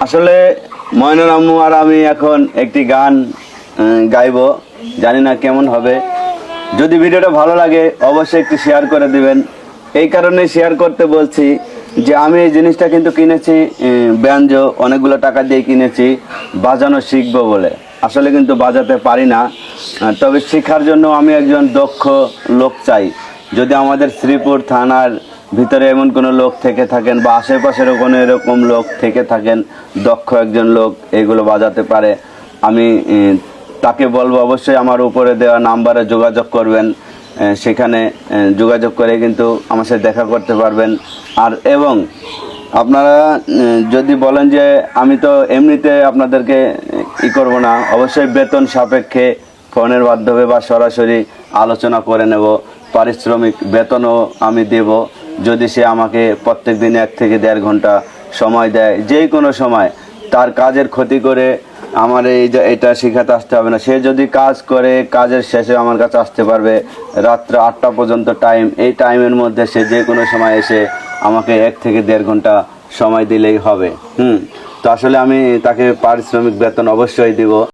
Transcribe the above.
আসলে ময়নার আম্মু আর আমি এখন একটি গান গাইবো, জানি না কেমন হবে। যদি ভিডিওটা ভালো লাগে অবশ্যই একটু শেয়ার করে দিবেন। এই কারণে শেয়ার করতে বলছি যে আমি এই জিনিসটা কিন্তু কিনেছি ব্যঞ্জো অনেকগুলো টাকা দিয়ে কিনেছি বাজানো শিখবো বলে। আসলে কিন্তু বাজাতে পারি না, তবে শেখার জন্য আমি একজন দক্ষ লোক চাই। যদি আমাদের শ্রীপুর থানার ভিতরে এমন কোনো লোক থেকে থাকেন বা আশেপাশেরও কোনো এরকম লোক থেকে থাকেন, দক্ষ একজন লোক এগুলো বাজাতে পারে, আমি তাকে বলবো অবশ্যই আমার উপরে দেওয়া নাম্বারে যোগাযোগ করবেন। সেখানে যোগাযোগ করে কিন্তু আমার সাথে দেখা করতে পারবেন। আর এবং আপনারা যদি বলেন যে আমি তো এমনিতে আপনাদেরকে করব না, অবশ্যই বেতন সাপেক্ষে ফোনের মাধ্যমে বা সরাসরি আলোচনা করে নেব। পারিশ্রমিক বেতনও আমি দেব যদি সে আমাকে প্রত্যেক দিন 1 থেকে 1.5 ঘন্টা সময় দেয়। যে কোনো সময় তার কাজের ক্ষতি করে আমার এটা শেখাতে আসতে হবে না। সে যদি কাজ করে কাজের শেষে আমার কাছে আসতে পারবে রাত্র 8টা পর্যন্ত টাইম। এই টাইমের মধ্যে সে যে কোনো সময় এসে আমাকে 1 থেকে 1.5 ঘন্টা সময় দিলেই হবে। তো আসলে আমি তাকে পারিশ্রমিক বেতন অবশ্যই দিব।